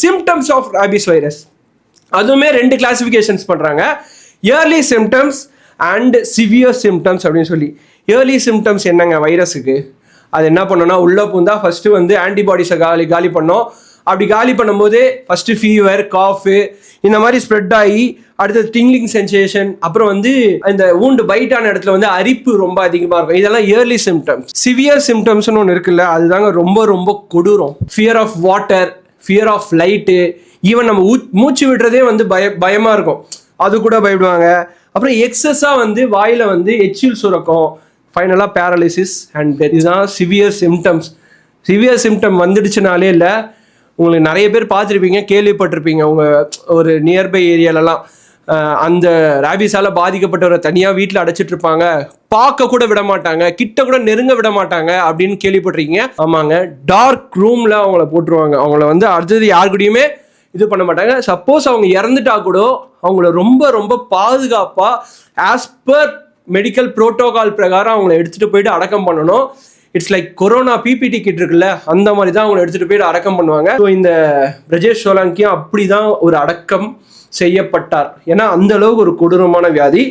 Symptoms of rabies virus அதுவுமே 2 classifications பண்ணுறாங்க. Early symptoms and severe symptoms அப்படின்னு சொல்லி. இயர்லி சிம்டம்ஸ் என்னங்க வைரஸுக்கு? அது என்ன பண்ணோன்னா, உள்ளே பூந்தா ஃபஸ்ட்டு வந்து ஆன்டிபாடிஸை காலி பண்ணோம். அப்படி காலி பண்ணும்போது ஃபஸ்ட்டு ஃபீவர், காஃபு இந்த மாதிரி ஸ்ப்ரெட் ஆகி அடுத்தது டிங்லிங் சென்சேஷன், அப்புறம் வந்து இந்த ஊண்டு பைட்டான இடத்துல வந்து அரிப்பு ரொம்ப அதிகமாக இருக்கும். இதெல்லாம் இயர்லி சிம்டம்ஸ். சிவியர் சிம்டம்ஸ்னு ஒன்று இருக்குல்ல, அதுதாங்க ரொம்ப ரொம்ப கொடூரம். Fear of water, fear of light, even நம்ம மூச்சு விடுறதே வந்து பயமாக இருக்கும், அது கூட பயப்படுவாங்க. அப்புறம் எக்ஸஸாக வந்து வாயில் வந்து எச்சில் சுரக்கும், ஃபைனலாக பேரலிசிஸ் அண்ட் டெத். இதுதான் சிவியர் சிம்டம்ஸ். சிவியர் சிம்டம் வந்துடுச்சுனாலே இல்லை, உங்களுக்கு நிறைய பேர் பார்த்துருப்பீங்க, கேள்விப்பட்டிருப்பீங்க உங்கள் ஒரு நியர்பை ஏரியாலலாம் அந்த ராபிஸால் பாதிக்கப்பட்டவரை தனியாக வீட்டில் அடைச்சிட்டு இருப்பாங்க, பார்க்க கூட விட மாட்டாங்க, கிட்ட கூட நெருங்க விட மாட்டாங்க அப்படின்னு கேள்விப்பட்டிருக்கீங்க. ஆமாங்க, டார்க் ரூமில் அவங்கள போட்டுருவாங்க. அவங்கள வந்து அடுத்தது யாருக்கூடையுமே இது பண்ண மாட்டாங்க. சப்போஸ் அவங்க இறந்துட்டா கூட அவங்கள ரொம்ப ரொம்ப பாதுகாப்பாக ஆஸ் பர் மெடிக்கல் ப்ரோட்டோகால் பிரகாரம் அவங்கள எடுத்துகிட்டு போயிட்டு அடக்கம் பண்ணணும். It's like corona PPE kit இருக்குல்ல, அந்த மாதிரி தான் அவங்களை எடுத்துகிட்டு போயிட்டு அடக்கம் பண்ணுவாங்க. ஸோ இந்த பிரஜேஷ் சோலங்கியும் அப்படி தான் ஒரு அடக்கம் செய்யப்பட்டார். ஏன்னா அந்த அளவுக்கு ஒரு கொடூரமான வியாதி.